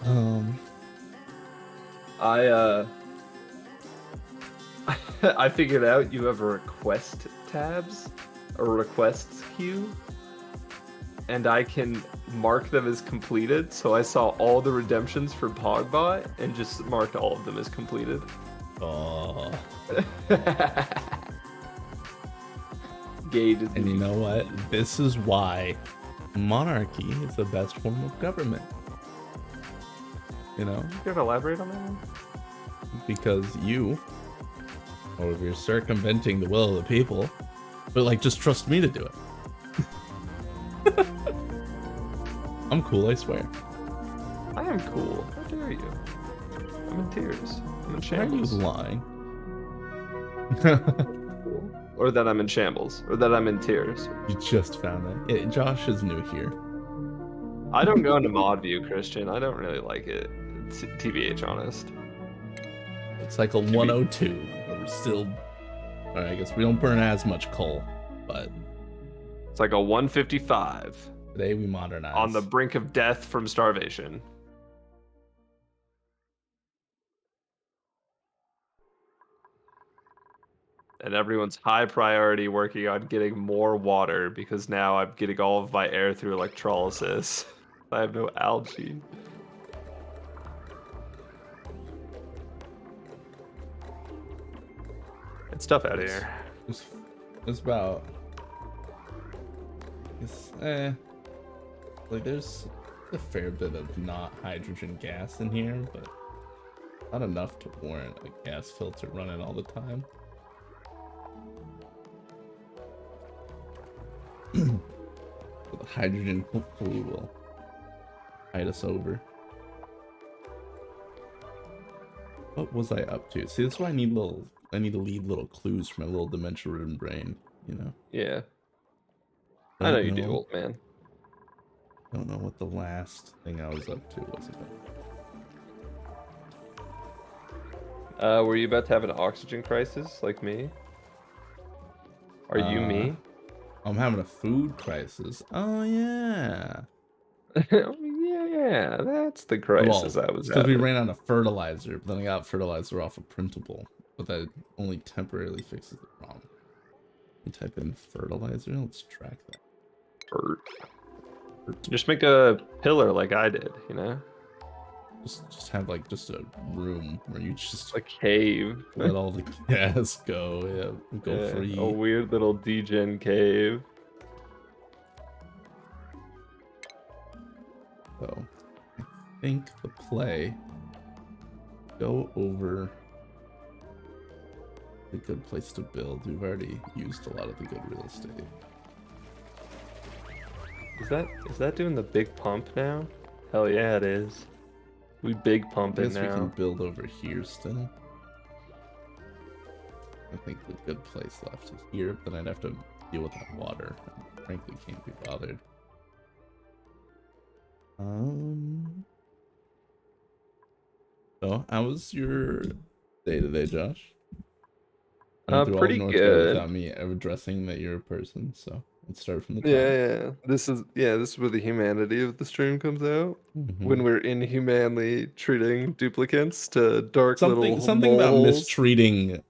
Um, I I figured out you have a request tabs, a requests queue, and I can mark them as completed. So I saw all the redemptions for Pogbot and just marked all of them as completed. oh, Gage is and you being know what? This is why monarchy is the best form of government. You know, You gotta elaborate on that one? because you, or if you're circumventing the will of the people, but like just trust me to do it. I'm cool, I swear. I am cool. How dare you? I'm in tears. I'm in Why are you shambles. lying? Or that I'm in shambles. Or that I'm in tears. You just found it. Josh is new here. I don't go into mod view, Christian. I don't really like it. TBH, honest. It's cycle 102, but we're still. Alright, I guess we don't burn as much coal, but It's like a 155. today we modernize. On the brink of death from starvation. And everyone's high priority working on getting more water because now I'm getting all of my air through electrolysis. I have no algae. It's tough out here. It's about. It's like there's a fair bit of not hydrogen gas in here, but not enough to warrant a gas filter running all the time. But the hydrogen hopefully will tide us over. What was I up to? See, that's why I need to leave little clues for my little dementia-ridden brain, you know? Yeah. I know you do, old man. Don't know what the last thing I was up to was about. Were you about to have an oxygen crisis like me? Are you me? I'm having a food crisis. Oh yeah. Yeah, that's the crisis I was because we having. ran out of fertilizer, but then I got fertilizer off a printable, but that only temporarily fixes the problem. You type in fertilizer, let's track that. Just make a pillar like I did, you know? Just have like just a room where you just a cave. Let all the gas go, go free. A weird little degen cave. So I think the play go over a good place to build. We've already used a lot of the good real estate. Is that doing the big pump now? Hell yeah, it is. We big pump it now. We can build over here still. I think the good place left is here, but I'd have to deal with that water. I frankly can't be bothered. So, how was your day today, Josh? Pretty good. Without me ever addressing that you're a person, so let's start from the top. Yeah. This is where the humanity of the stream comes out. When we're inhumanly treating duplicants to dark little something moles. about mistreating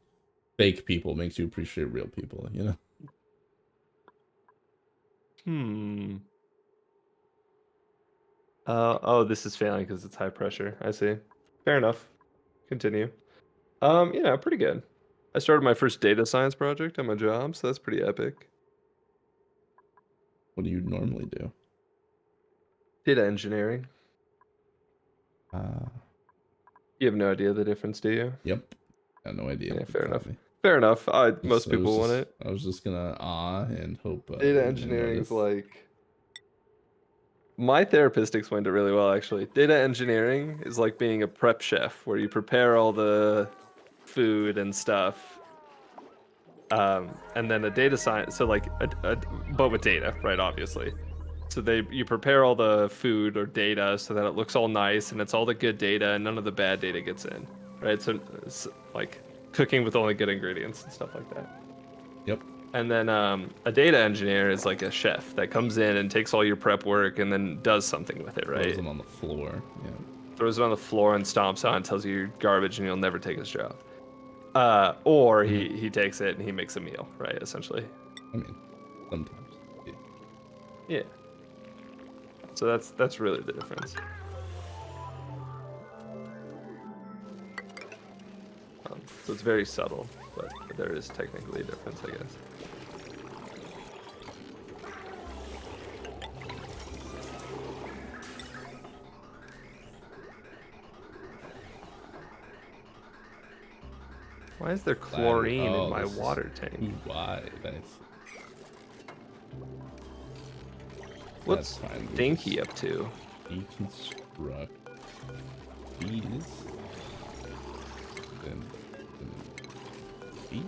fake people makes you appreciate real people, you know? Oh, this is failing because it's high pressure. I see. Fair enough. Continue. Pretty good. I started my first data science project on my job, so that's pretty epic. What do you normally do? Data engineering. You have no idea the difference, do you? Yep. I have no idea. Yeah, fair enough. Fair enough. Most people want it. I was just gonna and hope. Data engineering is like. My therapist explained it really well, actually. Data engineering is like being a prep chef, where you prepare all the food and stuff. And then a data science, so like, but with data, right? Obviously. So you prepare all the food or data so that it looks all nice and it's all the good data and none of the bad data gets in, right? So it's like cooking with only good ingredients and stuff like that. Yep. And then a data engineer is like a chef that comes in and takes all your prep work and then does something with it, right? Throws them on the floor. Yeah. throws it on the floor and stomps on, tells you you're garbage and you'll never take his job. Or he takes it and he makes a meal, right? Essentially. I mean, sometimes. Yeah. So that's really the difference. So it's very subtle, but there is technically a difference, I guess. Why is there chlorine in my water tank? Why? Nice. What's Dinky up to? Deconstruct these. Then these.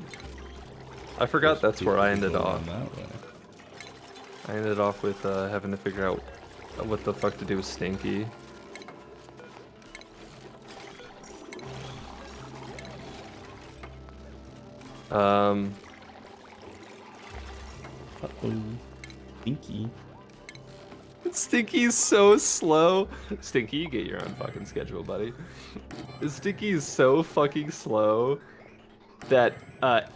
I forgot that's where I ended off. That way. I ended off with having to figure out what the fuck to do with Stinky. Uh-oh. Stinky. Stinky's so slow. Stinky, you get your own fucking schedule, buddy. Stinky's so fucking slow that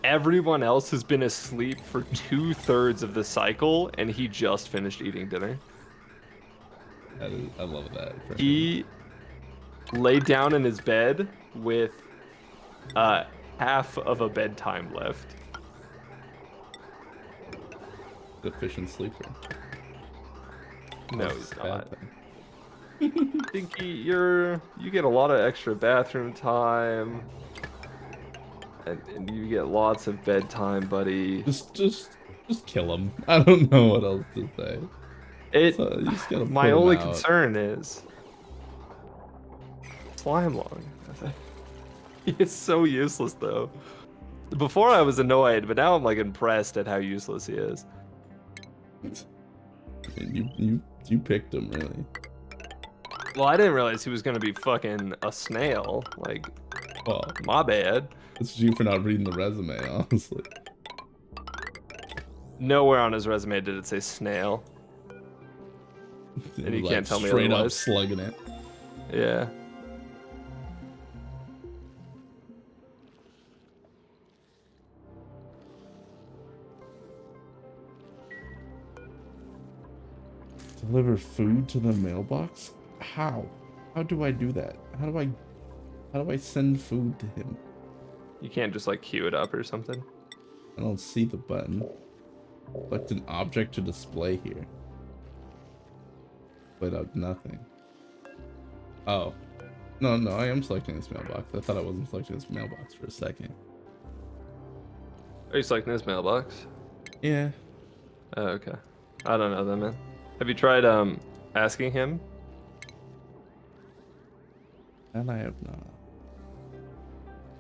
everyone else has been asleep for 2/3 of the cycle, and he just finished eating dinner. I love that. He laid down in his bed with half of a bedtime left. Efficient sleeper. No, he's not. Stinky, you get a lot of extra bathroom time, and you get lots of bedtime, buddy. Just kill him. I don't know what else to say. You just gotta My put him only out. concern is Slime Long. He is so useless, though. Before I was annoyed, but now I'm like impressed at how useless he is. I mean, you picked him, really. Well, I didn't realize he was gonna be fucking a snail. Like, Well, my bad. it's you for not reading the resume, honestly. Nowhere on his resume did it say snail. And you can't tell me straight up otherwise. slugging it. Yeah. Deliver food to the mailbox? How? How do I do that? How do I send food to him? You can't just like queue it up or something. I don't see the button. Select an object to display here. Played out nothing. Oh. No, I am selecting this mailbox. I thought I wasn't selecting this mailbox for a second. Are you selecting this mailbox? Yeah. Oh, okay. I don't know then, man. Have you tried asking him? And I have not.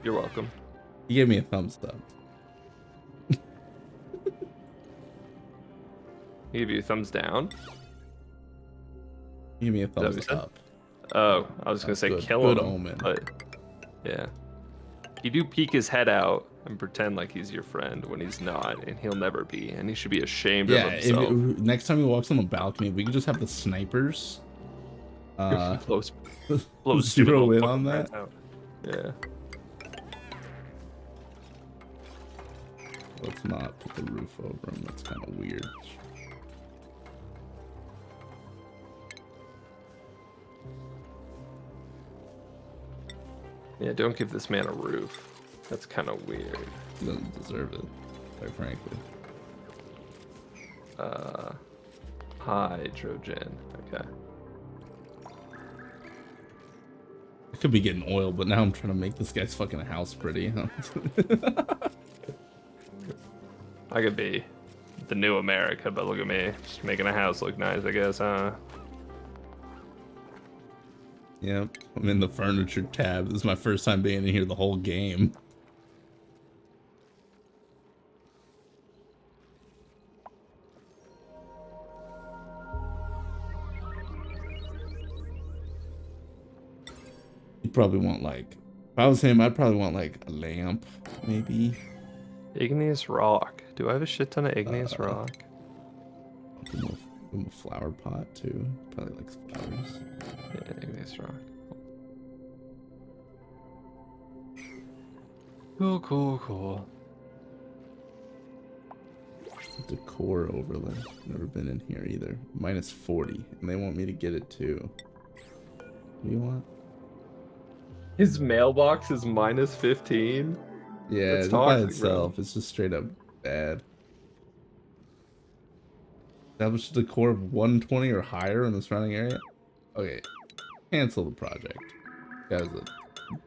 You're welcome. He gave me a thumbs up. He gave you a thumbs down? He gave me a that what thumbs you said? up. Oh, I was gonna say Good- kill good him. omen. But yeah. You do peek his head out and pretend like he's your friend when he's not, and he'll never be, and he should be ashamed of Yeah, himself. next time he walks on the balcony, we can just have the snipers. blow zero stupid little in fucking on friends that. out. Yeah. Let's not put the roof over him. That's kind of weird. Yeah, don't give this man a roof. That's kind of weird. He doesn't deserve it, quite frankly. Hydrogen. Okay. I could be getting oil, but now I'm trying to make this guy's fucking house pretty. Huh? I could be the new America, but look at me. Just making a house look nice, I guess, huh? Yep, I'm in the furniture tab. This is my first time being in here the whole game. You probably want like, if I was him, I'd probably want like a lamp, maybe. Igneous rock. Do I have a shit ton of igneous rock? Give him a flower pot too. Probably likes flowers. Yeah, igneous rock. Cool. Decor overlay. Never been in here either. Minus 40, and they want me to get it too. What do you want? His mailbox is minus 15. Yeah, That's just by toxic, itself. bro. It's just straight up bad. Establish a decor of 120 or higher in the surrounding area. Okay, cancel the project. Guy's a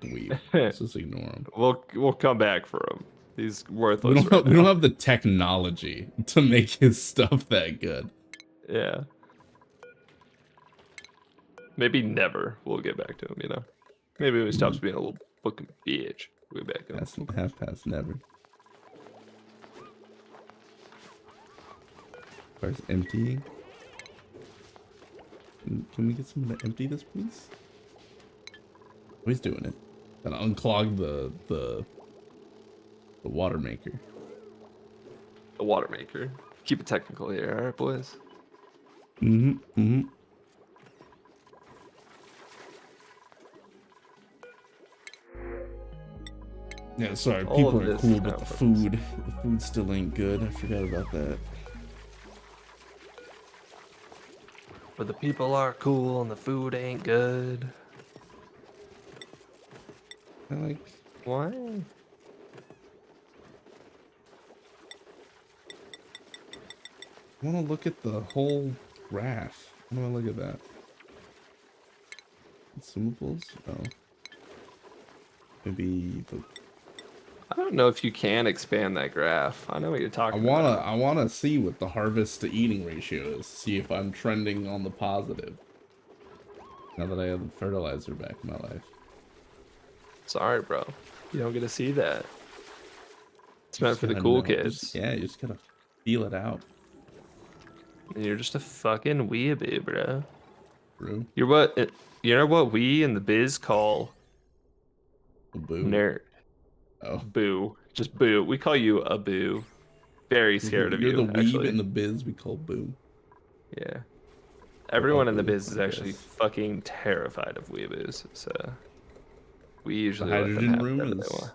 dweeb. Let's just ignore him. We'll come back for him. He's worthless right We don't now. have the technology to make his stuff that good. Yeah. Maybe never we'll get back to him, you know? Maybe when he stops being a little fucking bitch, we'll get back to him. That's half past never. Where's emptying? Can we get someone to empty this, please? Oh, he's doing it. And unclog the water maker. The water maker. Keep it technical here, alright, boys? Mm-hmm. Yeah, sorry, All people of are this cool, is but now the focused. food still ain't good. I forgot about that. But the people are cool and the food ain't good. I like. Why? I want to look at the whole graph. I want to look at that. Consumables? Oh. Maybe the. I don't know if you can expand that graph. I know what you're talking about. I wanna see what the harvest to eating ratio is. See if I'm trending on the positive. Now that I have the fertilizer back in my life. Sorry, bro. You don't get to see that. It's meant Just for the gotta cool know- kids. you just gotta feel it out, And you're just a fucking weeaboo, bro. bro. You know what we in the biz call A boo. nerd. Oh. Boo. Just boo. We call you a boo. Very scared of You're you, the weeb actually. in the biz we call boo. Yeah. Everyone in the boo, biz is I actually guess. fucking terrified of weeaboos, so we The usually let them hydrogen have room whatever they is, want.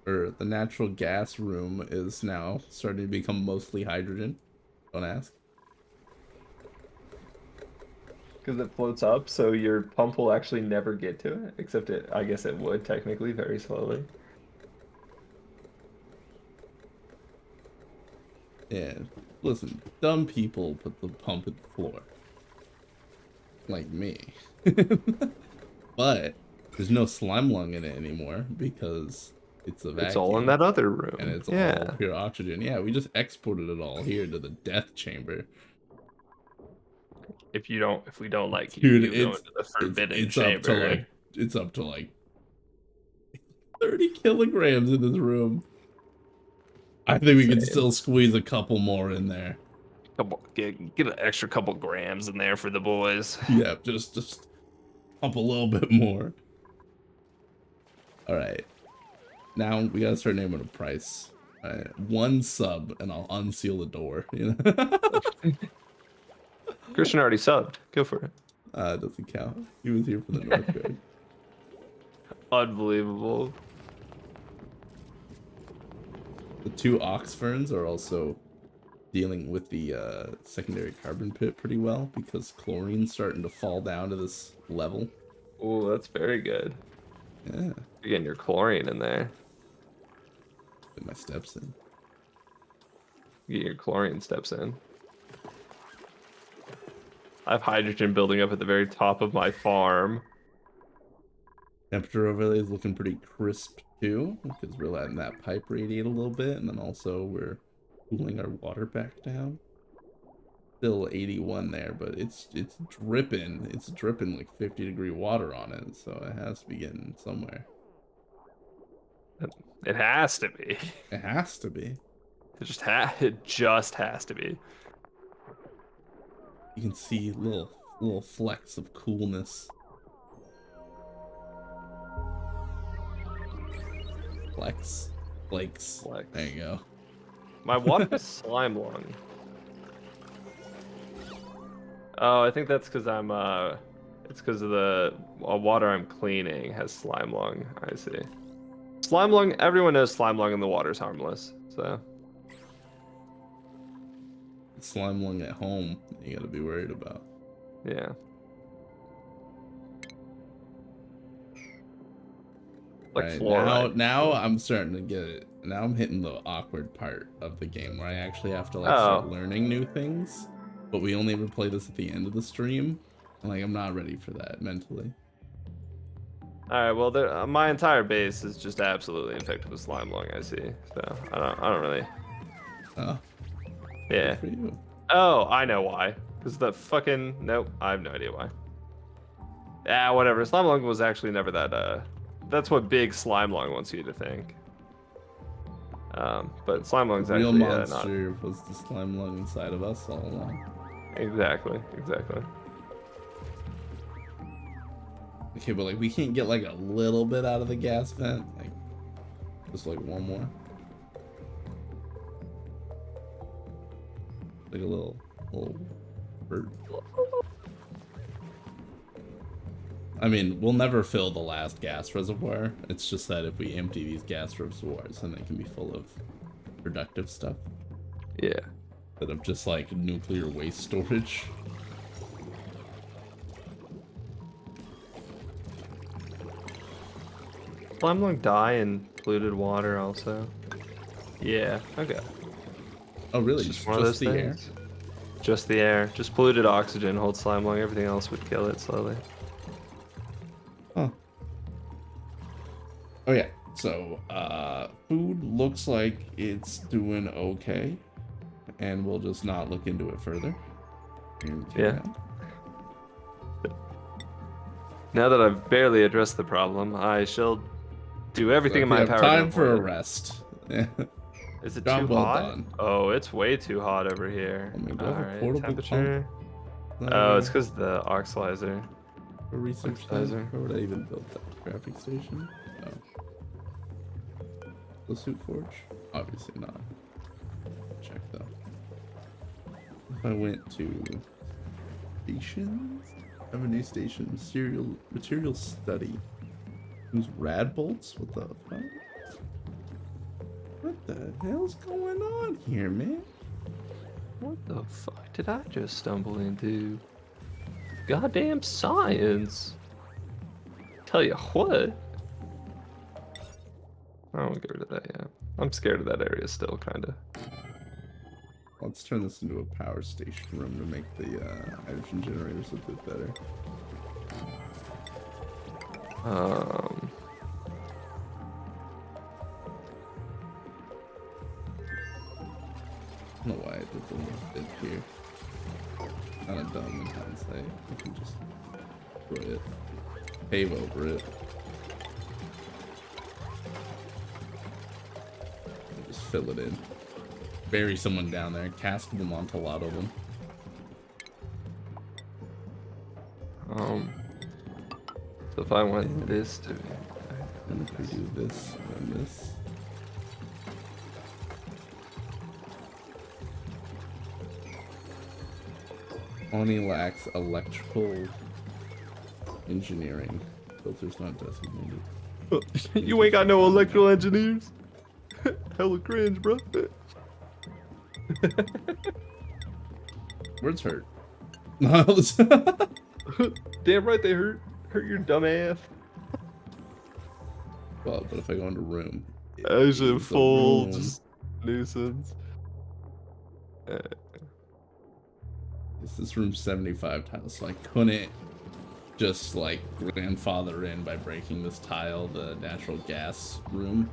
or the natural gas room is now starting to become mostly hydrogen. Don't ask. Because it floats up, so your pump will actually never get to it. Except I guess it would technically, very slowly. Yeah, listen, dumb people put the pump in the floor. Like me. But there's no slime lung in it anymore because it's a vacuum. It's all in that other room. And it's all yeah. pure oxygen. Yeah, we just exported it all here to the death chamber. If we don't like you, Dude, you go into the forbidden it's chamber. up to like 30 kilograms in this room. I think we can Insane. still squeeze a couple more in there. Get an extra couple grams in there for the boys. Yeah, just pump a little bit more. All right. Now we gotta start naming a price. All right. 1 sub, and I'll unseal the door. You know. Christian already subbed. Go for it. It doesn't count. He was here for the North Code. Unbelievable. The 2 ox ferns are also dealing with the secondary carbon pit pretty well because chlorine's starting to fall down to this level. Oh, that's very good. Yeah, You're getting your chlorine in there. put my steps in. You get your chlorine steps in. I have hydrogen building up at the very top of my farm. Temperature overlay is looking pretty crisp too because we're letting that pipe radiate a little bit, and then also we're cooling our water back down. Still 81 there, but it's dripping. It's dripping like 50-degree water on it, so it has to be getting somewhere. It has to be. It has to be. It just has to be. You can see little flecks of coolness. Flakes. Flex. There you go. My water is slime lung. Oh, I think that's because it's because of the water I'm cleaning has slime lung. I see. Slime lung. Everyone knows slime lung in the water is harmless. So Slime lung at home, you gotta be worried about. yeah. Like Right, fluoride. now I'm starting to get it. Now I'm hitting the awkward part of the game where I actually have to like start Oh. learning new things. But we only ever play this at the end of the stream. And like I'm not ready for that mentally. All right. Well, my entire base is just absolutely infected with slime lung. I see. So I don't really. Oh, Yeah. good for you. Oh, I know why. Because the fucking nope. I have no idea why. Yeah, whatever. Slime lung was actually never that. That's what big slime lung wants you to think. But slime lung's The real actually monster was the slime lung inside of us all along. not exactly. Okay, but like we can't get like a little bit out of the gas vent, like just like one more, like a little bird. I mean, we'll never fill the last gas reservoir. It's just that if we empty these gas reservoirs, then they can be full of productive stuff. Yeah. Instead of just like nuclear waste storage. Slime lung die in polluted water also. Yeah. Okay. Oh, really? It's just one of those the air? things. Just the air. Just polluted oxygen holds slime lung. Everything else would kill it slowly. Huh. Oh yeah. So, food looks like it's doing okay, and we'll just not look into it further. Yeah. Now that I've barely addressed the problem, I shall do everything in my power. Time to for a avoid it. rest. Is it Job too well hot? done. Oh, it's way too hot over here. Oh my God, a Alright, portable temperature. pump. Oh, it's because the oxalizer. For research Oxidizer. time. Where would I even build that graphic station? Oh. The suit forge? Obviously not. Check though. If I went to stations, I have a new station. Material study. Who's rad bolts? What the fuck? What the hell's going on here, man? What the fuck did I just stumble into? Goddamn science. Tell you what. I won't get rid of that yet. I'm scared of that area still, kinda. Let's turn this into a power station room to make the hydrogen generators a bit better. I don't know why I did the little bit here. Kind of dumb in hindsight. I can just destroy it. Pave over it. And just fill it in. Bury someone down there. Cast them onto a lot of them. So if I want this to And if we do this and this. Only lacks electrical engineering. Filters not designated. you ain't got no electrical engineers? Hella cringe, bro. Words hurt. Damn right they hurt. Hurt your dumb ass. Well, but if I go into room, As a is a full room. just nuisance. This is room 75 tile, so I couldn't just like grandfather in by breaking this tile, the natural gas room.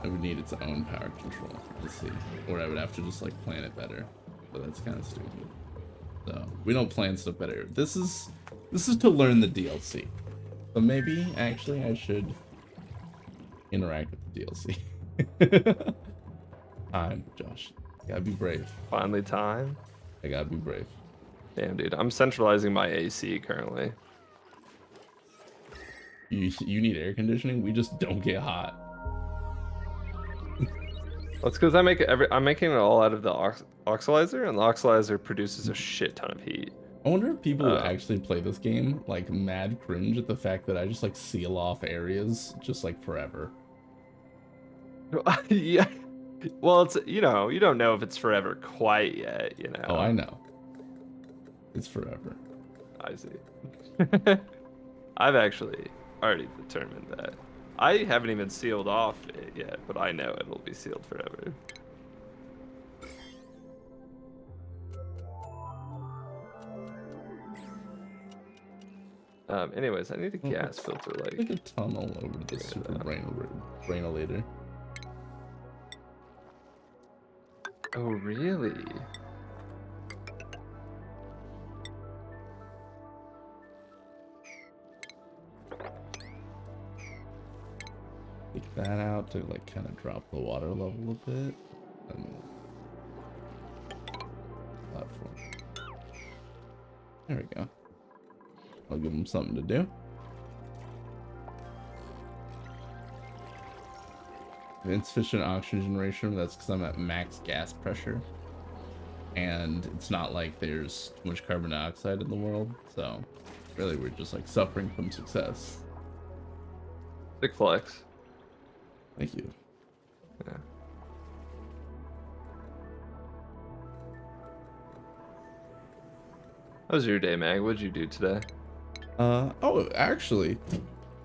I would need its own power control. Let's see. Or I would have to just like plan it better. But that's kind of stupid. So we don't plan stuff better. This is to learn the DLC. So maybe actually I should interact with the DLC. Time, Josh. Gotta be brave. Finally time. I gotta be brave. Damn, dude. I'm centralizing my AC currently. You need air conditioning? We just don't get hot. That's because I'm making it all out of the oxalizer, and the oxalizer produces a shit ton of heat. I wonder if people who Um, actually play this game like mad cringe at the fact that I just like seal off areas just like forever. yeah. Well, it's you don't know if it's forever quite yet. Oh, I know. It's forever. I see. I've actually already determined that. I haven't even sealed off it yet, but I know it'll be sealed forever. Anyways, I need a gas filter, Like a tunnel over the Yeah. super brainolator. Oh, really? Take that out to like kind of drop the water level a bit. And platform. There we go. I'll give them something to do. Insufficient oxygen generation, that's because I'm at max gas pressure. And it's not like there's too much carbon dioxide in the world, so really we're just like suffering from success. Big flex. Thank you. Yeah. How was your day, Mag? What'd you do today? Oh, actually,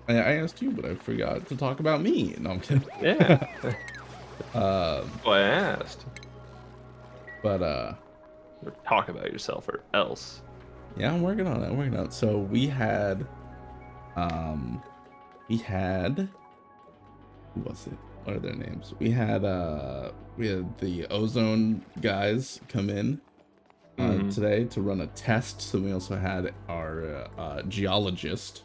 I asked you, but I forgot to talk about me. No, I'm kidding. Yeah. Um, Well, I asked. but Or talk about yourself or else. yeah, I'm working on it. I'm working on it. So we had who was it? What are their names? We had the ozone guys come in today to run a test. So we also had our geologist,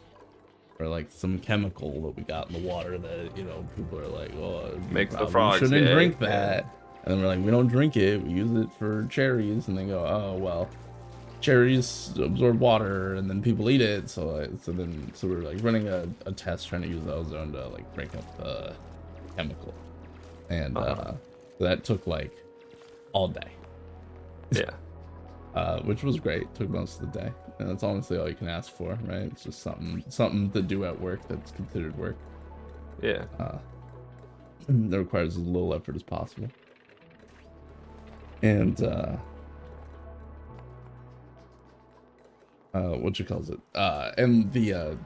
or like some chemical that we got in the water that people are like, oh, Makes the probably frogs shouldn't gay." drink Yeah. that. And then we're like, we don't drink it. We use it for cherries. And they go, oh well, cherries absorb water, and then people eat it. So we're like running a test trying to use the ozone to like break up the chemical, and that took like all day. Yeah. Which was great. Took most of the day, and that's honestly all you can ask for, right? It's just something to do at work that's considered work. Yeah. That requires as little effort as possible. And what you calls it? And the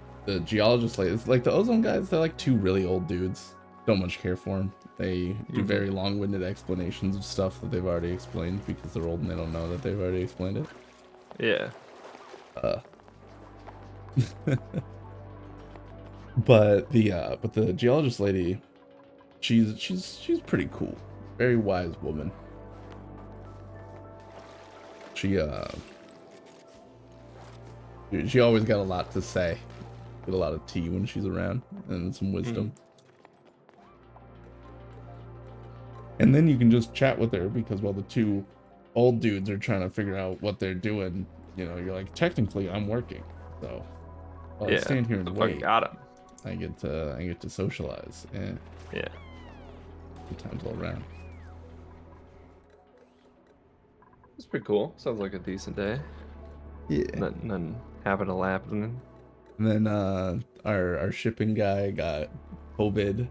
geologist, like the ozone guys, they're like two really old dudes. Don't much care for them. They do very long-winded explanations of stuff that they've already explained because they're old and they don't know that they've already explained it. Yeah. But the geologist lady, she's pretty cool. Very wise woman. She always got a lot to say. Get a lot of tea when she's around and some wisdom. And then you can just chat with her because while the two old dudes are trying to figure out what they're doing, you're like, technically I'm working. So while I stand here and the fuck wait, got him. I get to socialize. Yeah. Yeah. Good times all around. That's pretty cool. Sounds like a decent day. Yeah. Nothing having a happening. And then our shipping guy got COVID,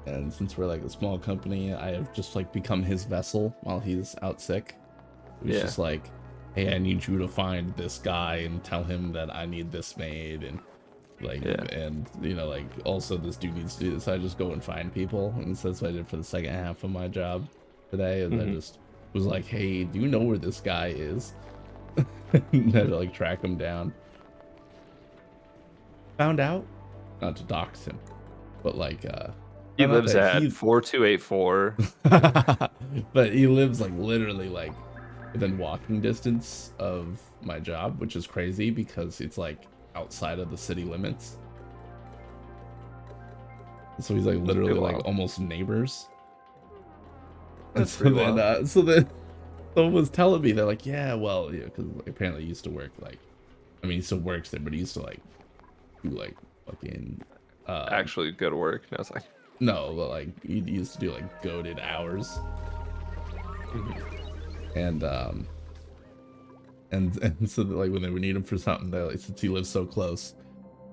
and since we're like a small company, I have just like become his vessel while he's out sick. He's just like, hey, I need you to find this guy and tell him that I need this made, and like and like also this dude needs to do this. I just go and find people, and so that's what I did for the second half of my job today. And I just was like, hey, do you know where this guy is? And had to like track him down. Found out, not to dox him, but like He found out lives that at 4284. but he lives like literally like within walking distance of my job, which is crazy because it's like outside of the city limits. So he's like literally like almost neighbors. And That's pretty wild. so then someone was telling me, they're like, yeah, well, because apparently he used to work like, I mean, he still works there, but he used to like do like fucking Actually go to work. And I was like, no, but like he used to do like goated hours. And and so that, like when they would need him for something, they like, since he lives so close,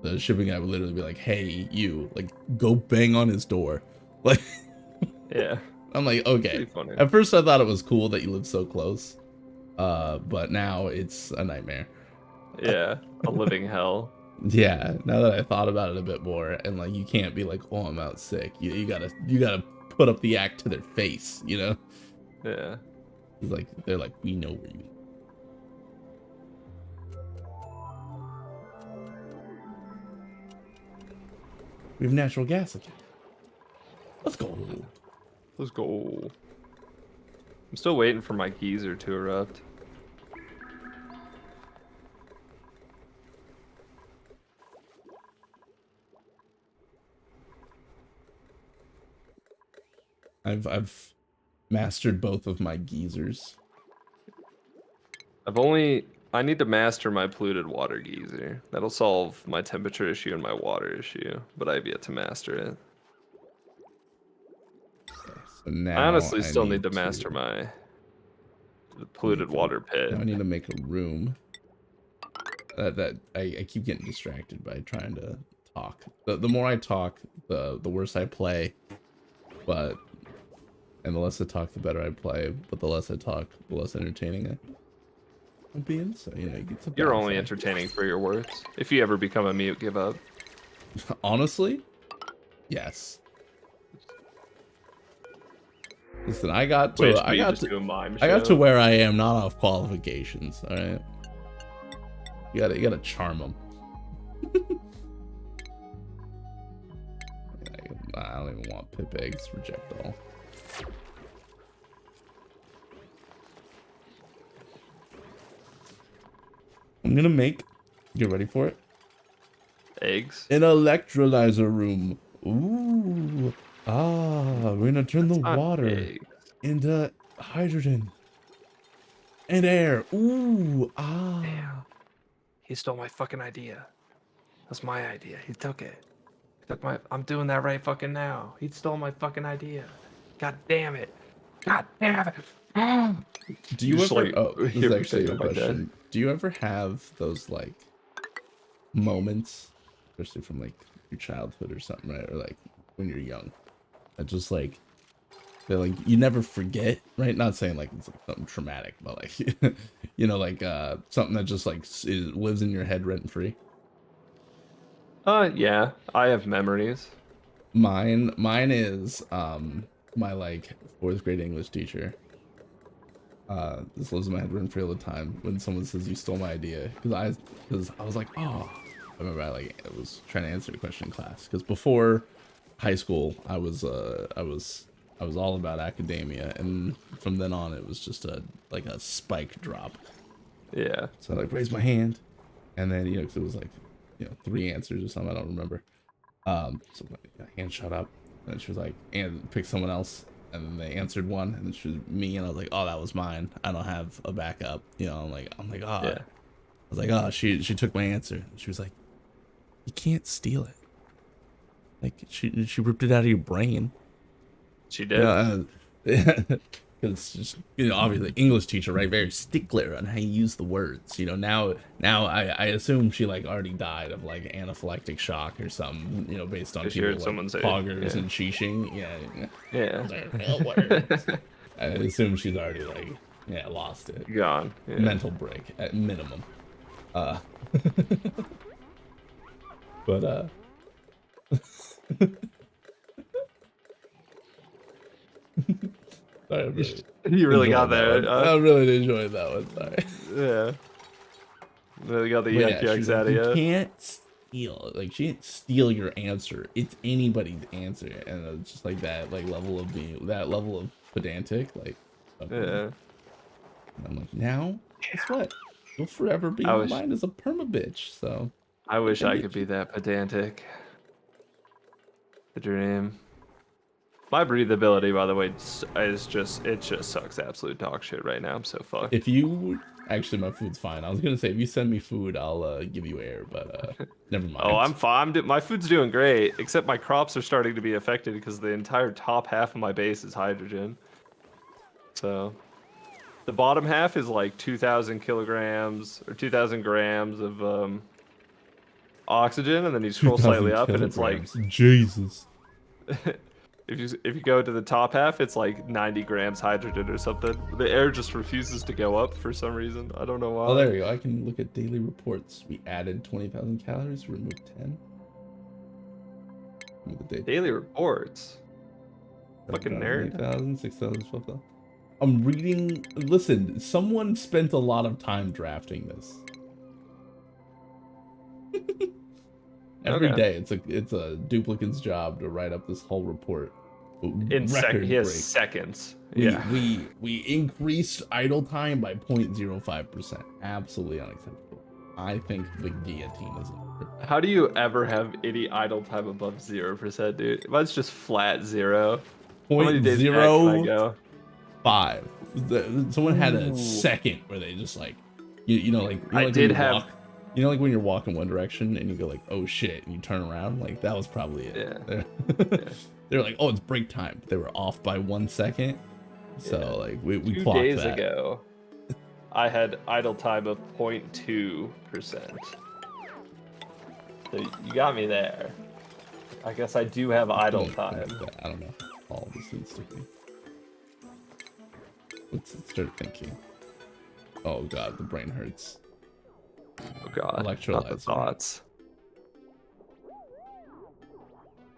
the shipping guy would literally be like, "Hey, you, like go bang on his door." Like Yeah. I'm like, okay. Pretty funny. At first I thought it was cool that you live so close, but now it's a nightmare. Yeah. A living hell. Yeah, now that I thought about it a bit more, and like you can't be like, "Oh, I'm out sick." You gotta put up the act to their face, you know? Yeah. It's like they're like, "We know where you." We have natural gas again. Let's go. Let's go. I'm still waiting for my geyser to erupt. I've mastered both of my geysers. I need to master my polluted water geyser. That'll solve my temperature issue and my water issue, but I've yet to master it. Okay, so now I honestly still need to master my polluted water pit. Now I need to make a room. That I keep getting distracted by trying to talk. The more I talk, the worse I play. And the less I talk, the better I play. But the less I talk, the less entertaining I'm being. So you know, you get to. You're only entertaining for your words. If you ever become a mute, give up. Honestly, yes. Listen, I got to where I am not off qualifications. All right. You gotta charm them. I don't even want pip eggs. Reject all. I'm gonna make. Get ready for it. Eggs. An electrolyzer room. Ooh. Ah, we're gonna turn the water into hydrogen and air. Ooh. Ah. Damn. He stole my fucking idea. That's my idea. He took it. He took my. I'm doing that right fucking now. He stole my fucking idea. God damn it. God damn it. Do you ever? Like, Oh, this is actually a question. Do you ever have those like moments, especially from like your childhood or something, right? Or like when you're young, that just like they're like you never forget, right? Not saying like it's something traumatic, but like you know, like something that just like lives in your head rent free. Yeah, I have memories. Mine is my like 4th grade English teacher. This lives in my head rent free all the time when someone says you stole my idea, because I was like, oh, I remember I was trying to answer a question in class, because before high school I was all about academia, and from then on it was just a spike drop. Yeah. So I like raised my hand, and then it was like 3 answers or something, I don't remember. So my hand shut up, and then she was like, and pick someone else. And then they answered one, and then she was me, and I was like, "Oh, that was mine. I don't have a backup." I'm like, "Oh." Yeah. I was like, "Oh, she took my answer." She was like, "You can't steal it. Like she ripped it out of your brain." She did. Because just obviously English teacher, right? Very stickler on how you use the words. Now I assume she like already died of like anaphylactic shock or something. Based on people like poggers and sheeshing. Yeah. I assume she's already like lost it. Gone. Yeah. Mental break at minimum. But Sorry, you really got there. I really enjoyed that one. Sorry. Yeah. Really got the yuck out of you. You can't steal. Like, she didn't steal your answer. It's anybody's answer, and it's just like that, like level of pedantic, like. Okay. Yeah. And I'm like, now, guess what? You'll forever be mine as a perma bitch. So. I wish I could be that pedantic. The dream. My breathability, by the way, is just sucks absolute dog shit right now. I'm so fucked. If you actually, my food's fine. I was gonna say if you send me food, I'll give you air, but never mind. Oh, I'm fine. My food's doing great, except my crops are starting to be affected because the entire top half of my base is hydrogen. So The bottom half is like 2,000 kilograms or 2,000 grams of oxygen, and then you scroll 2,000 slightly up, and it's like kilograms. Jesus. if you go to the top half, it's like 90 grams hydrogen or something. The air just refuses to go up for some reason. I don't know why. Oh, there we go. I can look at daily reports. We added 20,000 calories, removed 10. Remove the date. Daily reports. Fucking nerd. 8,000, 6,000, 12,000. I'm reading. Listen, someone spent a lot of time drafting this. Every Okay. day, it's a duplicate's job to write up this whole report. In he has seconds. We increased idle time by 0.05%. Absolutely unacceptable. I think the guillotine is over. How do you ever have any idle time above 0%, dude? Mine's just flat 0. How many days back can I go? 0.05. Someone had a second where they just like, you know, like I like did when you have. walk, you know, like when you're walking one direction and you go like, oh shit, and you turn around, like that was probably it. Yeah. They're like, oh, it's break time. But they were off by 1 second, so like we 2 clocked days that. ago, I had idle time of 0.2%. So you got me there. I guess I do have idle time. I don't know. All this needs to be. Let's start thinking. Oh god, the brain hurts. Oh god. Not the Electrolytes. thoughts.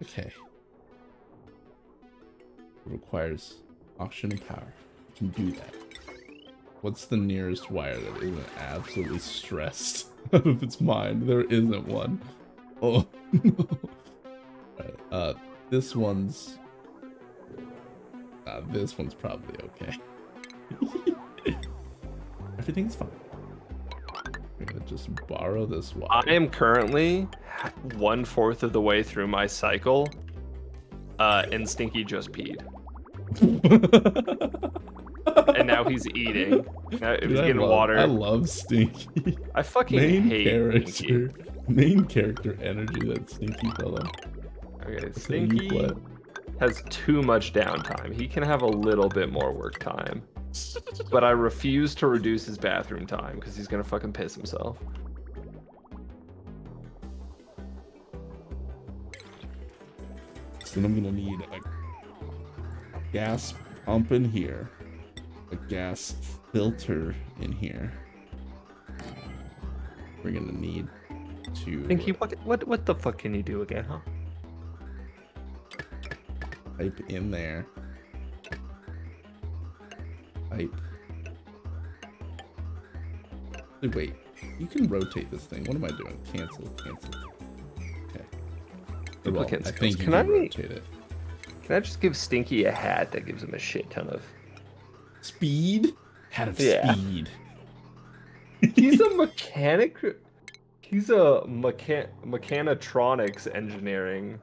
Okay. It requires oxygen and power. We can do that. What's the nearest wire that isn't absolutely stressed out of its mind? There isn't one. Oh no. Alright, this one's probably okay. Everything's fine. I'm gonna just borrow this wire. I am currently 1/4 of the way through my cycle, and Stinky just peed. And now he's eating. Now he's getting water. I love Stinky. I fucking hate Stinky. Main character energy, that Stinky fellow. Okay, Stinky has too much downtime. He can have a little bit more work time. But I refuse to reduce his bathroom time because he's gonna fucking piss himself. So then I'm gonna need a gas pump in here, a gas filter in here. We're gonna need to Stinky, what the fuck can you do again, huh? pipe in there. Pipe. Wait, you can rotate this thing. What am I doing? Cancel. Okay. Well, Duplicate I skills. think you Can can I- rotate it. Can I just give Stinky a hat that gives him a shit ton of... Speed? Hat of Yeah. speed. He's a mechanic. He's a mechanitronics engineering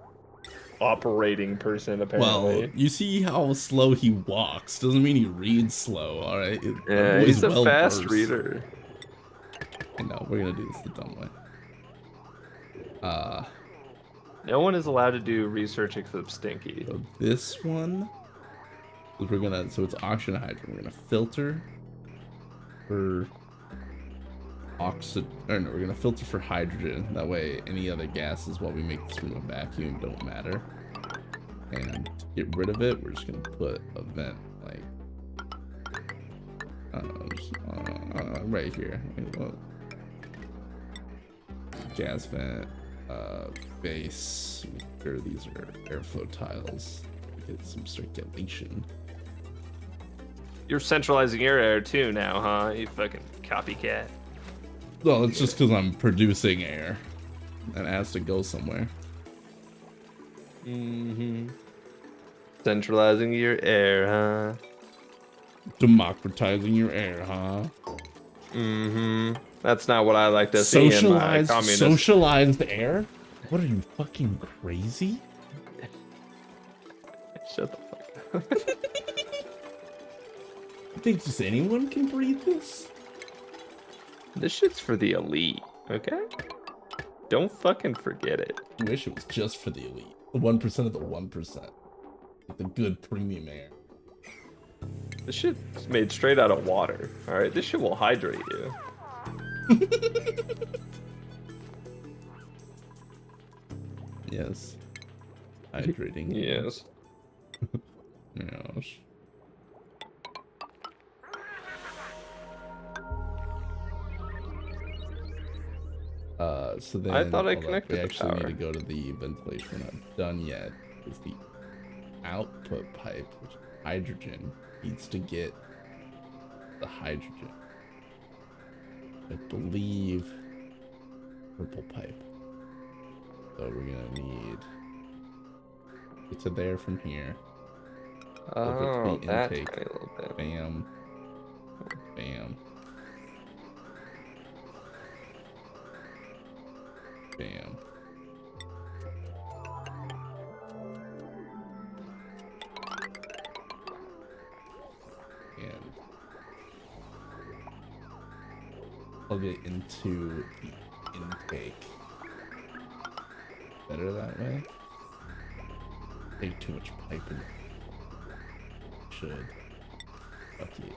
operating person, apparently. Well, you see how slow he walks. Doesn't mean he reads slow, alright? Yeah, he's a fast reader. No, we're gonna do this the dumb way. No one is allowed to do research except Stinky. So this one, we're gonna, so it's oxygen and hydrogen. We're gonna filter for we're gonna filter for hydrogen. That way any other gases while we make this room a vacuum don't matter. And to get rid of it, we're just gonna put a vent like, I don't know, just, right here. Gas vent, base. Sure, these are airflow tiles. Get some circulation. You're centralizing your air too now, huh? You fucking copycat. Well, it's just because I'm producing air, and it has to go somewhere. Centralizing your air, huh? Democratizing your air, huh? That's not what I like to see in my communist. Socialized air? What are you, fucking crazy? Shut the fuck up. You think just anyone can breathe this? This shit's for the elite, okay? Don't fucking forget it. I wish it was just for the elite. The 1% of the 1%. Like the good premium air. This shit's made straight out of water. All right, this shit will hydrate you. Yes. Hydrating. Yes. Yes. So then I thought I hold up, connected we the actually power. need to go to the ventilation. We're not done yet. Is the output pipe, which is hydrogen, needs to get the hydrogen. I believe purple pipe. So we're gonna need get to there from here. Over Oh, to the that intake. tiny little bit. Bam. Bam. Bam. And plug it into the intake. Better that way? Take too much piping. Should. Fuck it.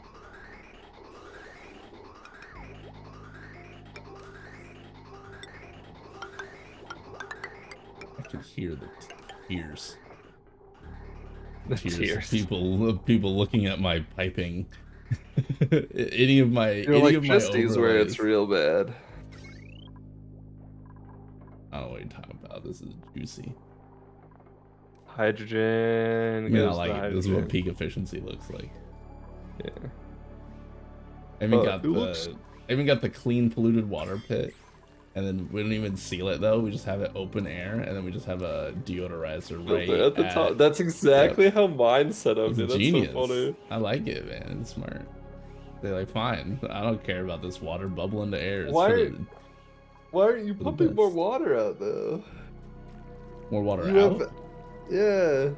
I can hear the tears. The Tears. tears. People looking at my piping. any of my Your any of my electricity's where it's overlays. real bad. I don't know what you're talking about. This is juicy. Hydrogen. I mean, I goes like the it. This is what hydrogen. peak efficiency looks like. Yeah. I even It looks- I even got the clean polluted water pit, and then we don't even seal it though. We just have it open air, and then we just have a deodorizer right Filter at the top. That's exactly how mine's set up, It's dude. That's genius. so funny. I like it, man. It's smart. They're like, fine. I don't care about this water bubbling to air. It's Why for are- the- Why aren't you the pumping more best. water out though? more water You out? have, yeah.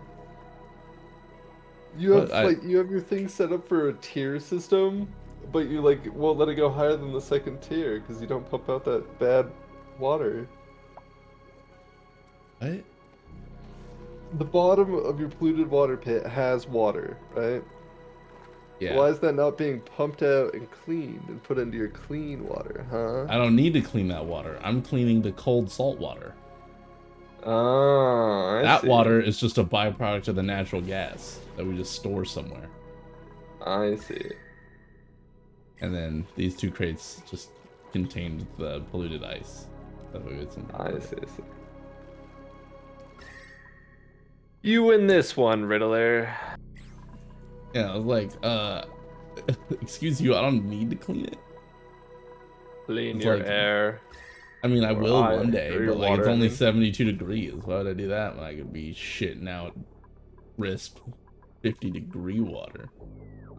You have What? you have your thing set up for a tier system, but you like won't let it go higher than the second tier because you don't pump out that bad water. What? The bottom of your polluted water pit has water, right? Yeah. Why is that not being pumped out and cleaned and put into your clean water, huh? I don't need to clean that water. I'm cleaning the cold salt water. Oh, I That see. water is just a byproduct of the natural gas that we just store somewhere. I see. And then these two crates just contained the polluted ice. That way it's in I see. I see. You win this one, Riddler. Yeah, I was like, excuse you, I don't need to clean it. Clean It's your like- air. I mean, I Or will one day, or your but like it's water, I only mean. 72 degrees. Why would I do that when I could be shitting out crisp 50-degree water?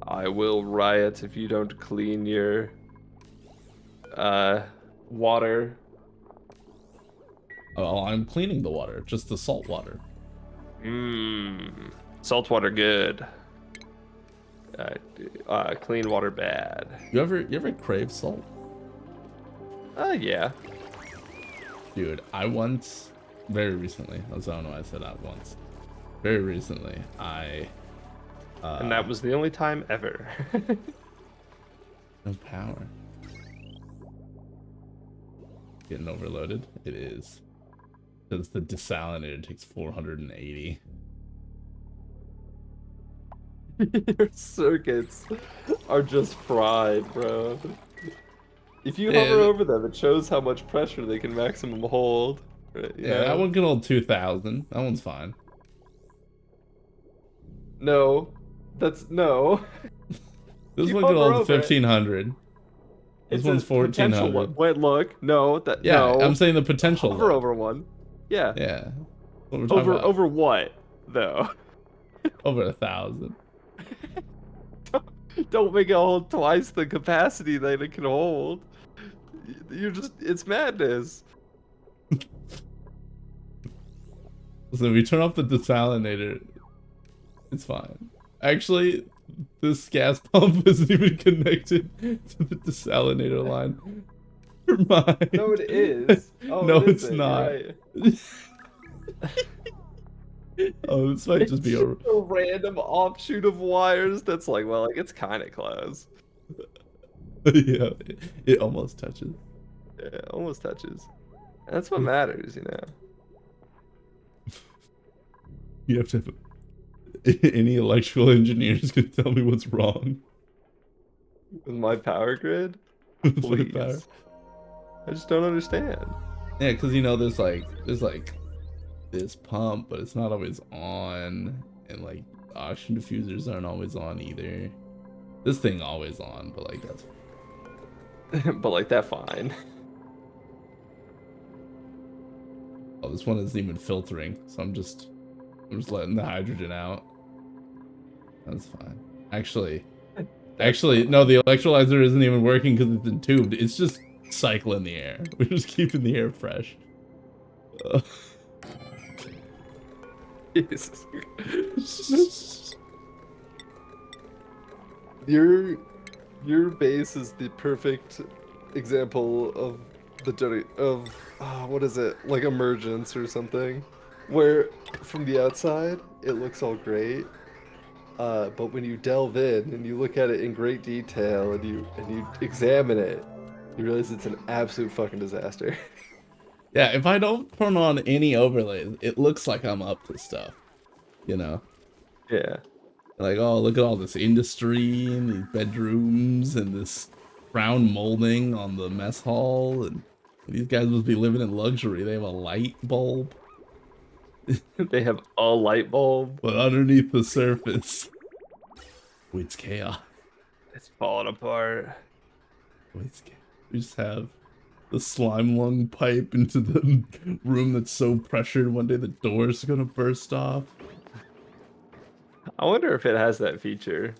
I will riot if you don't clean your water. Oh, I'm cleaning the water, just the salt water. Mmm. Salt water good. Clean water bad. You ever crave salt? Yeah. Dude, I once, very recently, I don't know why I said that once. Very recently, I And that was the only time ever. no power. Getting overloaded? It is. Because the desalinator takes 480. Your circuits are just fried, bro. If you Yeah, hover over them, it shows how much pressure they can maximum hold. Right, you Yeah, that know? one can hold 2,000. That one's fine. No. That's no. This You one can hover hold over it. 1,500. This It's one's a potential 1,400. one. Wait, look. No, that Yeah, no. I'm saying the potential hover one. over one. Yeah. Yeah. That's what we're talking Over about. over what though? Over 1,000. Don't make it hold twice the capacity that it can hold. You're just it's madness. So if we turn off the desalinator, it's fine. Actually, this gas pump isn't even connected to the desalinator line. Never mind. No, it is. Oh, No, it it's isn't. You're not. right. Oh, this might just It's be just a random offshoot of wires that's like, well, like it's kind of close. yeah, it almost touches. Yeah, it almost touches. That's what matters, you know. You have to have any electrical engineers can tell me what's wrong With my power grid, with my power. please. I just don't understand. Yeah, because there's like this pump, but it's not always on, and like oxygen diffusers aren't always on either. This thing always on, but like that's But like that fine. oh, this one isn't even filtering, so I'm just letting the hydrogen out. That's fine. Actually, no, the electrolyzer isn't even working because it's entubed. It's just cycling the air. We're just keeping the air fresh. Jesus. Your base is the perfect example of what is it, like emergence or something, where from the outside it looks all great, but when you delve in and you look at it in great detail and you examine it, you realize it's an absolute fucking disaster. Yeah, if I don't turn on any overlays, it looks like I'm up to stuff. You know? Yeah. Like, oh, look at all this industry and these bedrooms and this brown molding on the mess hall, and these guys must be living in luxury. They have a light bulb. They have a light bulb. But underneath the surface, it's chaos. It's falling apart. It's chaos. We just have the slime lung pipe into the room that's so pressured one day the door's gonna burst off. I wonder if it has that feature.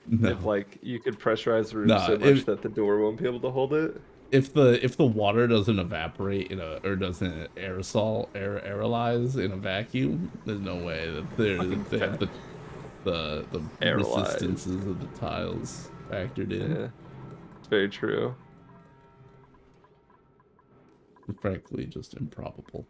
No. If like you could pressurize the room Nah, so much that the door won't be able to hold it. If the water doesn't evaporate or doesn't aerolize in a vacuum, there's no way that they have the resistances of the tiles factored in. Yeah, it's very true. Frankly, just improbable.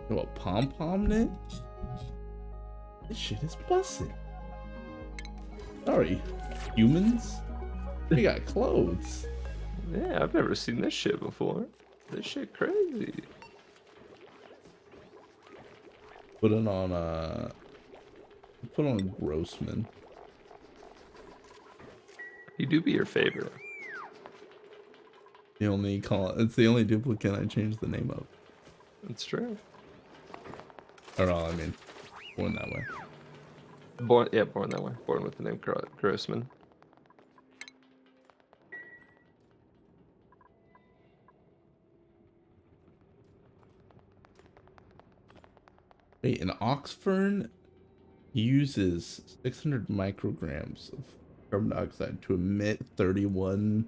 What, pom-pom net? This shit is busting. Sorry, humans? We got clothes. Yeah, I've never seen this shit before. This shit crazy. Put it on Grossman. You do be your favorite. It's the only duplicate I changed the name of. It's true. Or I mean, born that way. Born that way. Born with the name Grossman. Wait, an oxfern uses 600 micrograms of carbon dioxide to emit 31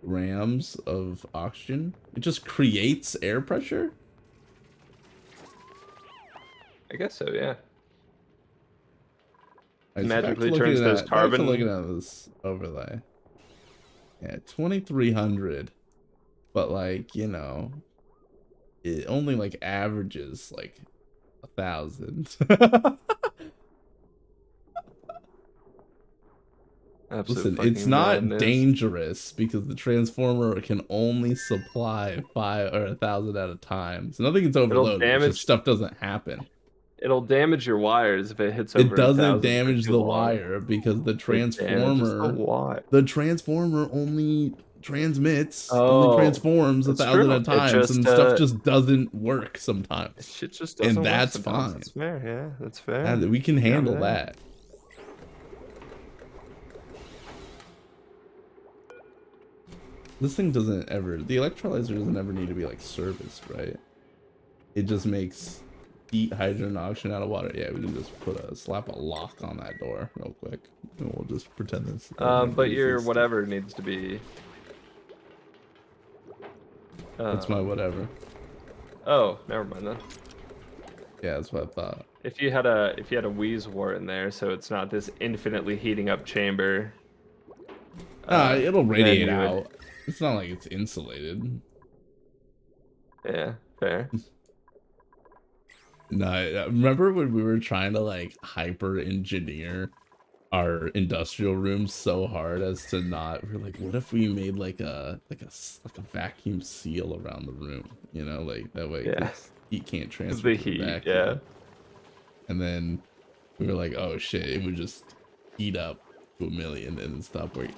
grams of oxygen. It just creates air pressure? I guess so, yeah. Right, Magically turns those carbon. Looking at this overlay. Yeah, 2,300. But like, you know, it only like averages like 1,000. Listen, it's not dangerous because the transformer can only supply 5 or 1,000 at a time. So nothing gets overloaded. It's just stuff doesn't happen. It'll damage your wires if it hits over. It doesn't damage the wire because the transformer only transmits, only transforms 1,000 at a time. Some stuff just doesn't work sometimes. Shit just doesn't and that's work fine. That's fair, yeah, that's fair. We can handle that. This thing the electrolyzer doesn't ever need to be like serviced, right? It just makes heat, hydrogen, and oxygen out of water. Yeah, we can just slap a lock on that door real quick, and we'll just pretend this. But your whatever needs to be. What's my whatever? Oh, never mind then. Yeah, that's what I thought. If you had a wheeze wart in there, so it's not this infinitely heating up chamber. It'll radiate out. It's not like it's insulated. Yeah, fair. No, remember when we were trying to like hyper engineer our industrial rooms so hard as to not, we're like, what if we made like a vacuum seal around the room, you know, like that way Yeah. heat can't transfer The to the heat, vacuum. yeah. And then we were like, oh shit, it would just heat up to 1,000,000 and then stop working.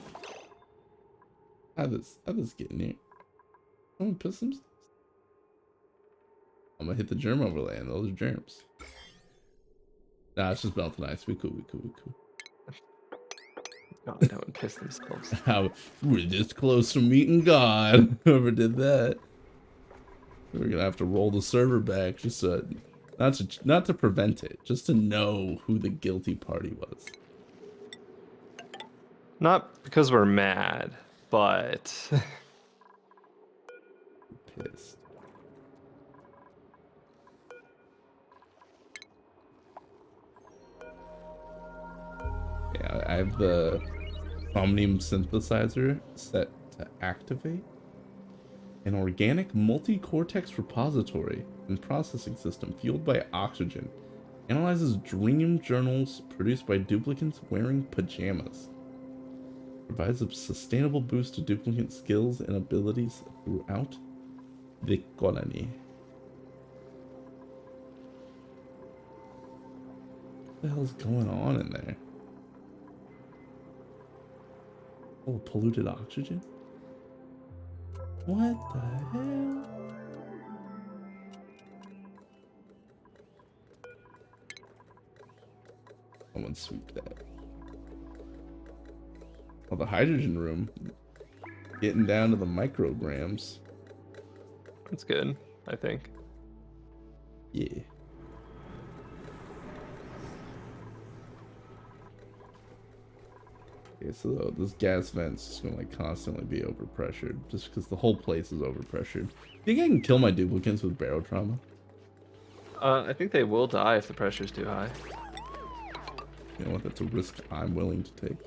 How'd this get in here? I'm gonna put some. I'm gonna hit the germ overlay and those are germs. Nah, it's just melting ice. We cool. God, no one pissed themselves. How we're this close from meeting God. Whoever did that, we're gonna have to roll the server back just so, not to prevent it, just to know who the guilty party was. Not because we're mad, but Pissed. Yeah, I have the Omnium synthesizer set to activate an organic multi-cortex repository and processing system fueled by oxygen. Analyzes dream journals produced by duplicants wearing pajamas. Provides a sustainable boost to duplicant skills and abilities throughout the colony. What the hell's going on in there? Oh, polluted oxygen? What the hell? Someone sweep that. Oh, the hydrogen room. Getting down to the micrograms. it's good, I think. Yeah. Okay, so this gas vent's just gonna like constantly be overpressured, just because the whole place is overpressured. Think I can kill my duplicants with barotrauma? I think they will die if the pressure's too high. You know what? That's a risk I'm willing to take.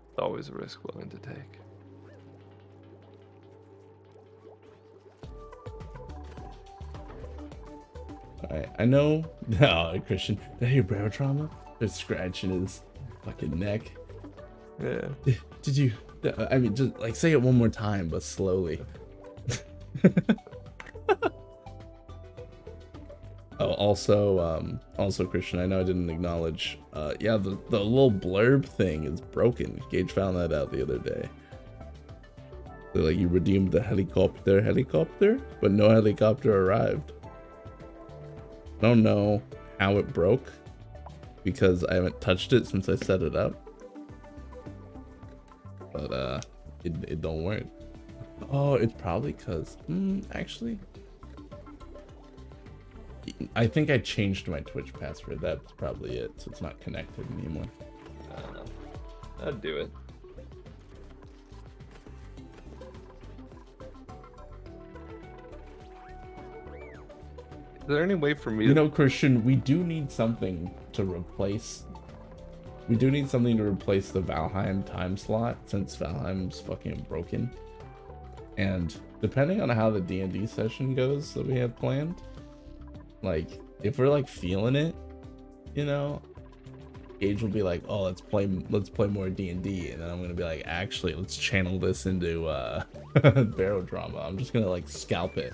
It's always a risk willing to take. I know. No, Christian. Did I hear barotrauma? They're scratching his fucking neck. Yeah. Did you? I mean, just like say it one more time, but slowly. Oh, also, Christian, I know I didn't acknowledge. Yeah, the little blurb thing is broken. Gage found that out the other day. So, like, you redeemed the helicopter, but no helicopter arrived. I don't know how it broke because I haven't touched it since I set it up. But it don't work. Oh, it's probably because actually, I think I changed my Twitch password. That's probably it. So it's not connected anymore. I'd do it. Is there any way for me You know, Christian, we do need something to replace. We do need something to replace the Valheim time slot since Valheim's fucking broken. And depending on how the D&D session goes that we have planned, like if we're like feeling it, you know, Gage will be like, "Oh, let's play more D&D," and then I'm gonna be like, "Actually, let's channel this into barotrauma." I'm just gonna like scalp it.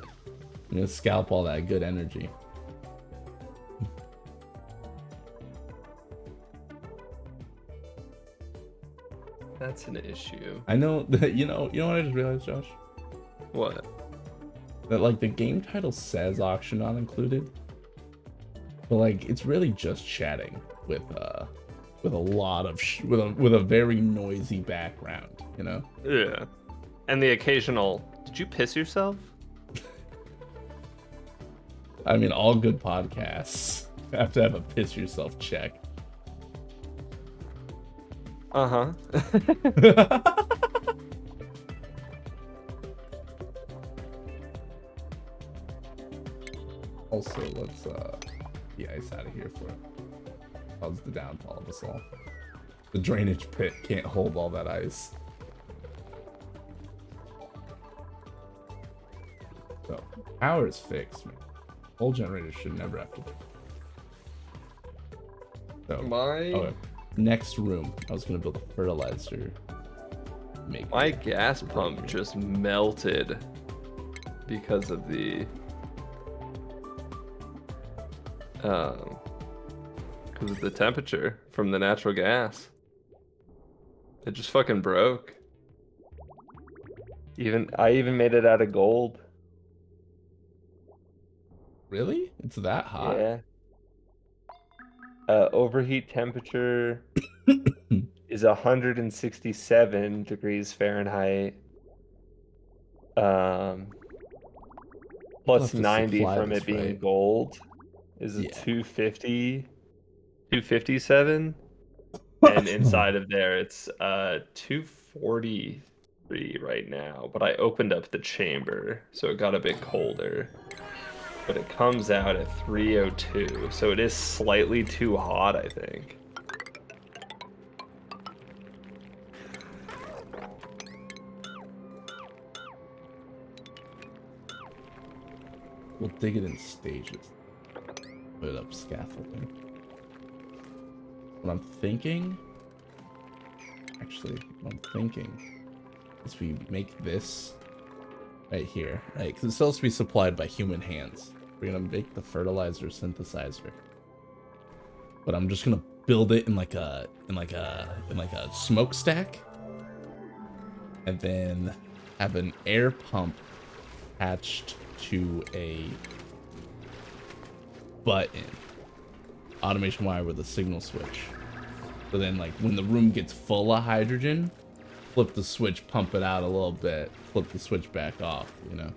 I'm gonna scalp all that good energy. That's an issue. I know that you know what I just realized, Josh? What? That like the game title says auction not included, but like it's really just chatting with a lot of with a very noisy background, you know? Yeah. And the occasional, did you piss yourself? I mean, all good podcasts have to have a piss yourself check. Uh-huh. Also, the ice out of here for it. Cause the downfall of us all. The drainage pit can't hold all that ice. So, power is fixed, man. Whole generator should never have to do. So, okay. Next room, I was gonna build a fertilizer. My gas pump just melted because of the temperature from the natural gas. It just fucking broke. I even made it out of gold. Really? It's that hot? Yeah. Overheat temperature is 167 degrees Fahrenheit. Plus We'll have to 90 supply from this, it being right? gold is a Yeah. 257. And inside of there it's 243 right now. But I opened up the chamber, so it got a bit colder. But it comes out at 302, so it is slightly too hot, I think. We'll dig it in stages. Put up scaffolding. What I'm thinking, is we make this right here, right? Because it's supposed to be supplied by human hands. We're gonna make the fertilizer synthesizer, but I'm just gonna build it in like a smokestack, and then have an air pump attached to a button, automation wire with a signal switch. So then, like, when the room gets full of hydrogen, flip the switch, pump it out a little bit, flip the switch back off, you know?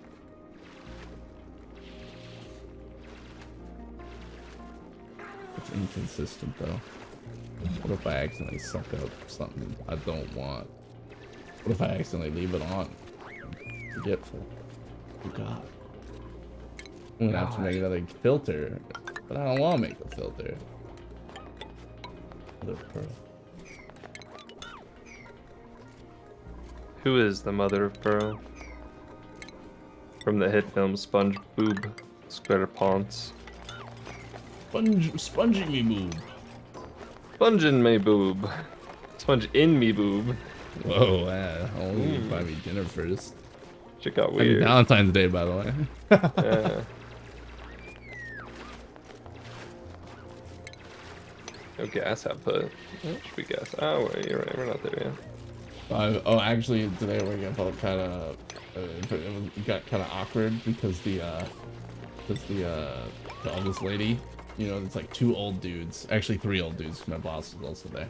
It's inconsistent, though. What if I accidentally suck up something I don't want? What if I accidentally leave it on? Forgetful. Oh, God. I'm gonna have to make another filter, but I don't want to make a filter. Another pearl. Who is the mother of pearl? From the hit film SpongeBob SquarePants. Sponging me boob. Sponge in me boob. Sponge in me boob. Whoa, only buy me dinner first. Shit got Happy weird. Valentine's Day, by the way. Yeah. No gas output. That should be gas. Oh, wait, you're right. We're not there yet. Actually, today we're gonna felt kind of it got kind of awkward because the oldest lady, you know, it's like two old dudes, actually three old dudes. My boss was also there.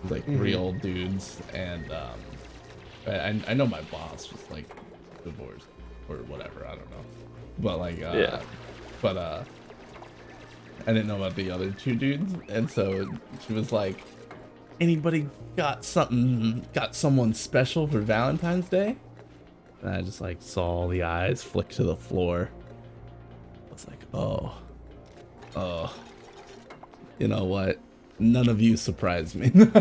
It's like three old dudes, and I know my boss was like divorced or whatever. I don't know, but like yeah. But I didn't know about the other two dudes, and so she was like, anybody got someone special for Valentine's Day? And I just like saw all the eyes flick to the floor. I was like, oh, you know what? None of you surprised me. Dude,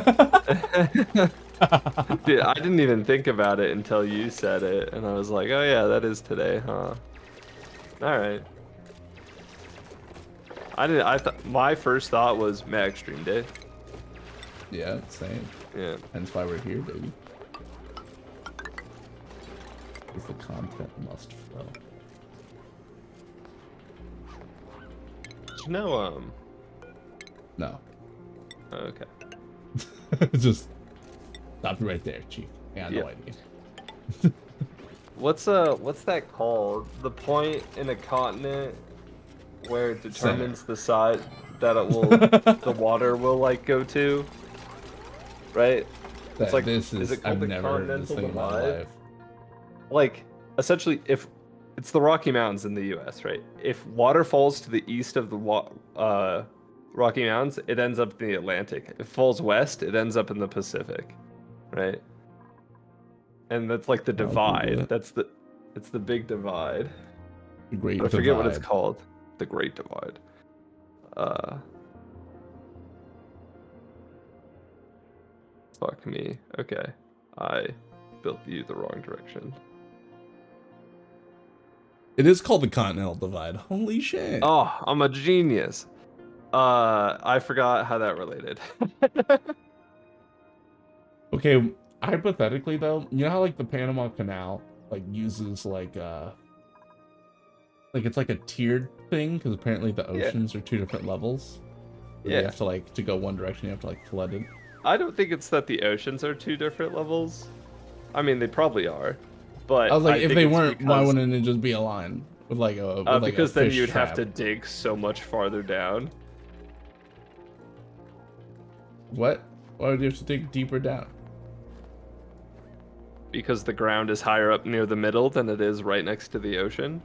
I didn't even think about it until you said it, and I was like, oh yeah, that is today, huh? All right. My first thought was Mad Extreme Day. Yeah, same. Yeah. Hence why we're here, baby. Because the content must flow. Did you know, No. Okay. Just stop it right there, Chief. I got no idea. What's that called? The point in a continent where it determines the side that it will the water will like go to, right? It's like this is it called I've the never heard this thing in my Divide? life. Like essentially, if it's the Rocky Mountains in the U.S., right? If water falls to the east of the Rocky Mountains, it ends up in the Atlantic. If it falls west, it ends up in the Pacific, right? And that's like the divide. It's the big divide. The Great I forget what it's Divide. called. The Great Divide. Fuck me. Okay. I built you the wrong direction. It is called the Continental Divide. Holy shit. Oh, I'm a genius. I forgot how that related. Okay, hypothetically though, you know how like the Panama Canal like uses like it's like a tiered thing because apparently the oceans are two different levels. Yeah. You have to like to go one direction, you have to like flood it. I don't think it's that the oceans are two different levels. I mean, they probably are, but I was like, if they weren't, because, why wouldn't it just be a line with like a with like because a then fish you'd trap? have to dig so much farther down. What? Why would you have to dig deeper down? Because the ground is higher up near the middle than it is right next to the ocean.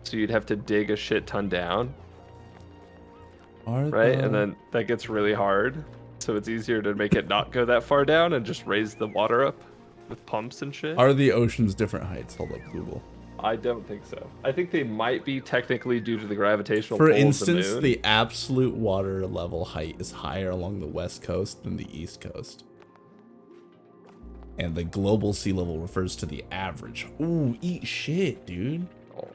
So you'd have to dig a shit ton down. Right? And then that gets really hard. So it's easier to make it not go that far down and just raise the water up with pumps and shit. Are the oceans different heights? Hold up, Google. I don't think so. I think they might be technically due to the gravitational pull. For pull instance, of the moon. the absolute water level height is higher along the west coast than the east coast. And the global sea level refers to the average. Ooh, eat shit, dude. Oh.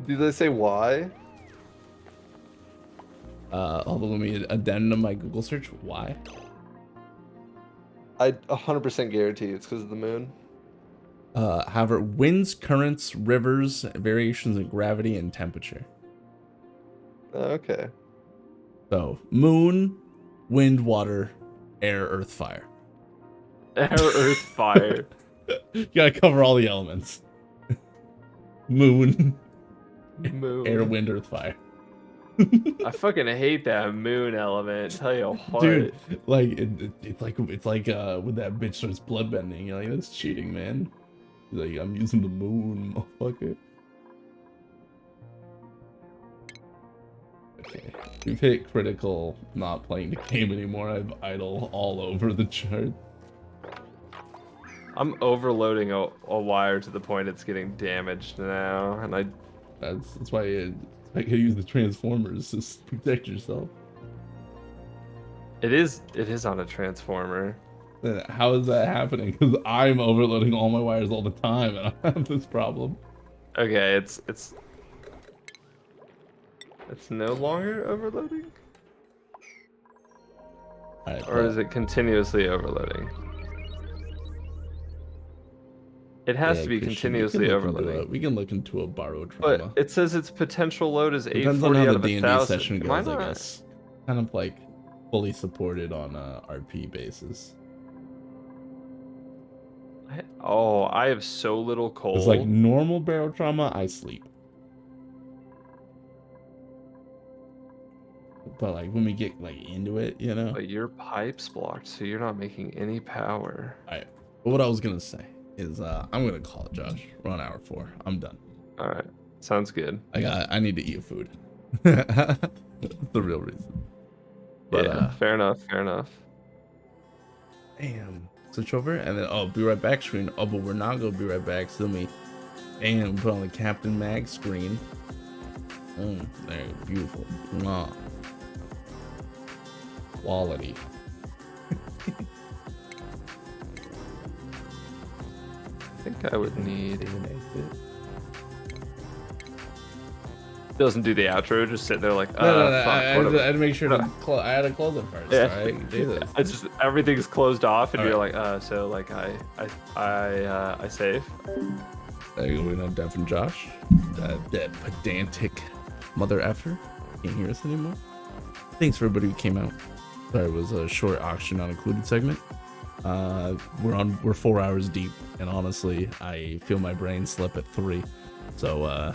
Do they say why? Although let me addendum my Google search. Why? I 100% guarantee it's because of the moon. However, winds, currents, rivers, variations in gravity and temperature. Okay. So, moon, wind, water, air, earth, fire. Air, earth, fire. You gotta cover all the elements. Moon, Moon. air, wind, earth, fire. I fucking hate that moon element. Tell you what. Dude, like it's like when that bitch starts bloodbending, you're like, that's cheating, man. He's like, I'm using the moon, motherfucker. Okay, we've hit critical. Not playing the game anymore. I've idle all over the chart. I'm overloading a wire to the point it's getting damaged now, and That's why I could use the transformers to protect yourself. It is on a transformer. Then how is that happening? Because I'm overloading all my wires all the time, and I have this problem. Okay, it's no longer overloading? Right, or is it continuously overloading? It has to be Christian, continuously overloading. We can look into a borrowed trauma. But it says its potential load is Depends 840 on how out the of D&D 1,000. session goes, I guess. Kind of like fully supported on a RP basis. I have so little coal. It's like normal barrel trauma, I sleep. But like when we get like into it, you know. But your pipe's blocked, so you're not making any power. Alright. But what I was gonna say is I'm gonna call it, Josh. We're on hour 4. I'm done. Alright. Sounds good. I need to eat food. That's the real reason. But yeah, fair enough, fair enough. Damn. Switch over and then be right back screen. Oh, but we're not gonna be right back. So let me put on the Captain Mag screen. There, beautiful. Mwah. Quality. I think I would need. Doesn't do the outro, just sit there like, fuck. I had to make sure to I had to close it first. Yeah. Right? Jesus. I just everything's closed off, and All you're right. like, so like I save. There you go. We're not Deaf and Josh. That pedantic mother effer. Can't hear us anymore. Thanks for everybody who came out. Sorry, it was a short auction not included segment. We're 4 hours deep, and honestly, I feel my brain slip at 3. So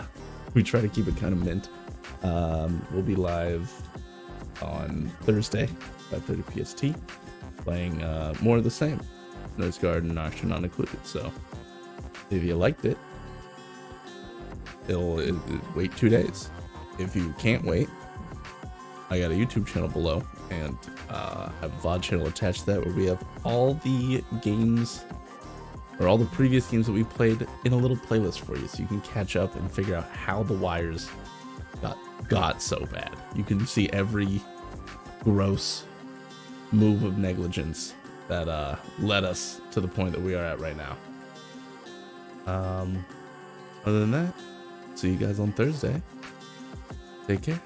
we try to keep it kind of mint. We'll be live on Thursday, 5:30 PST, playing more of the same. Nose Garden auction not included. So if you liked it, it'll wait 2 days. If you can't wait, I got a YouTube channel below, and I have a VOD channel attached to that where we have all the games or all the previous games that we played in a little playlist for you, so you can catch up and figure out how the wires got got so bad. You can see every gross move of negligence that led us to the point that we are at right now. Other than that, see you guys on Thursday. Take care.